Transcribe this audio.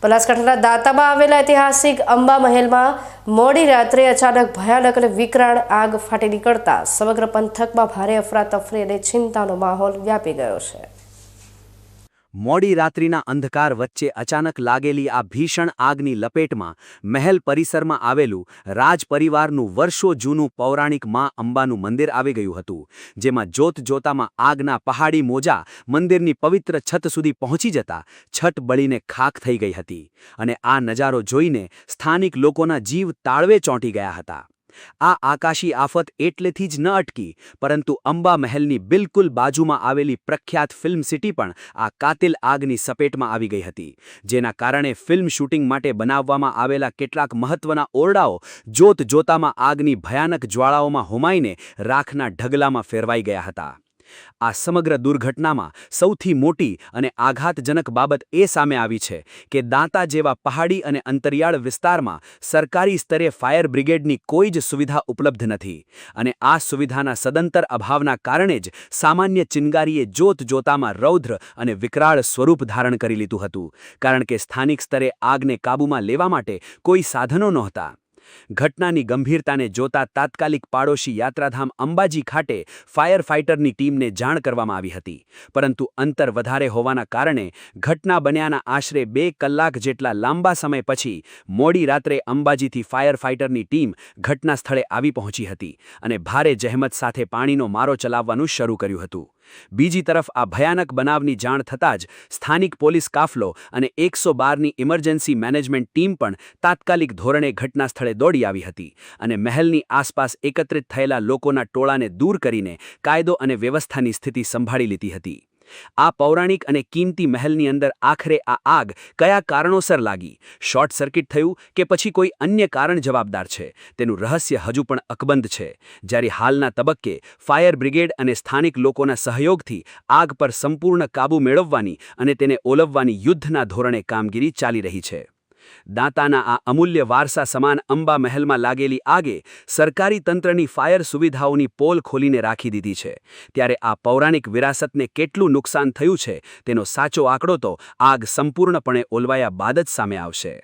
બનાસકાંઠાના દાંતામાં આવેલા ઐતિહાસિક અંબા મહેલમાં મોડી રાત્રે અચાનક ભયાનક અને વિકરાળ આગ ફાટી નીકળતા સમગ્ર પંથકમાં ભારે અફરાતફરી અને ચિંતાનો માહોલ વ્યાપી ગયો છે। મોડી રાત્રિના અંધકાર વચ્ચે અચાનક લાગેલી આ ભીષણ આગની લપેટમાં મહેલ પરિસરમાં આવેલું રાજ પરિવારનું વર્ષો જૂનું પૌરાણિક માં અંબાનું મંદિર આવી ગયું હતું, જેમાં જોતજોતામાં આગના પહાડી મોજા મંદિરની પવિત્ર છત સુધી પહોંચી જતા છત બળીને ખાખ થઈ ગઈ હતી અને આ નજારો જોઈને સ્થાનિક લોકોના જીવ તાળવે ચોંટી ગયા હતા। આ આકાશી આફત એટલેથી જ ન અટકી, પરંતુ અંબા મહેલની બિલકુલ બાજુમાં આવેલી પ્રખ્યાત ફિલ્મ સિટી પણ આ કાતિલ આગની સપેટમાં આવી ગઈ હતી, જેના કારણે ફિલ્મ શૂટિંગ માટે બનાવવામાં આવેલા કેટલાક મહત્વના ઓરડાઓ જોતજોતામાં આગની ભયાનક જ્વાળાઓમાં હોમાઈને રાખના ઢગલામાં ફેરવાઈ ગયા હતા। આ સમગ્ર દુર્ઘટનામાં સૌથી મોટી અને આઘાતજનક બાબત એ સામે આવી છે કે દાંતા જેવા પહાડી અને અંતરિયાળ વિસ્તારમાં સરકારી સ્તરે ફાયર બ્રિગેડની કોઈ જ સુવિધા ઉપલબ્ધ નથી અને આ સુવિધાના સદંતર અભાવના કારણે જ સામાન્ય ચિનગારીએ જોતજોતામાં રૌદ્ર અને વિકરાળ સ્વરૂપ ધારણ કરી લીધું હતું, કારણ કે સ્થાનિક સ્તરે આગને કાબૂમાં લેવા માટે કોઈ સાધનો નહોતા। ઘટનાની ગંભીરતાને જોતા તાત્કાલિક પાડોશી યાત્રાધામ અંબાજી ખાતે ફાયર ફાઇટરની ટીમને જાણ કરવામાં આવી હતી, પરંતુ અંતર વધારે હોવાના કારણે ઘટના બન્યાના આશરે 2 કલાક જેટલા લાંબા સમય પછી મોડી રાત્રે અંબાજીથી ફાયર ફાઇટરની ટીમ ઘટના સ્થળે આવી પહોંચી હતી અને ભારે જહેમત સાથે પાણીનો મારો ચલાવવાનું શરૂ કર્યું હતું। બીજી તરફ આ ભયાનક બનાવની જાણ થતાં જ સ્થાનિક પોલીસ કાફલો અને 112ની ઇમરજન્સી મેનેજમેન્ટ ટીમ પણ તાત્કાલિક ધોરણે ઘટના સ્થળે દોડી આવી હતી અને મહેલની આસપાસ એકત્રિત થયેલા લોકોના ટોળાને દૂર કરીને કાયદો અને વ્યવસ્થાની સ્થિતિ સંભાળી લીધી હતી। આ પૌરાણિક અને કિંમતી મહેલની અંદર આખરે આ આગ કયા કારણોસર લાગી, શોર્ટ સર્કિટ થયું કે પછી કોઈ અન્ય કારણ જવાબદાર છે, તેનું રહસ્ય હજુ પણ અકબંધ છે, જ્યારે હાલના તબક્કે ફાયર બ્રિગેડ અને સ્થાનિક લોકોના સહયોગથી આગ પર સંપૂર્ણ કાબૂ મેળવવાની અને તેને ઓલવવાની યુદ્ધના ધોરણે કામગીરી ચાલી રહી છે। દાંતાના આ અમૂલ્ય વારસા સમાન અંબા મહેલમાં લાગેલી આગે સરકારી તંત્રની ફાયર સુવિધાઓની પોલ ખોલીને રાખી દીધી છે, ત્યારે આ પૌરાણિક વિરાસતને કેટલું નુકસાન થયું છે તેનો સાચો આંકડો તો આગ સંપૂર્ણપણે ઓલવાયા બાદ જ સામે આવશે।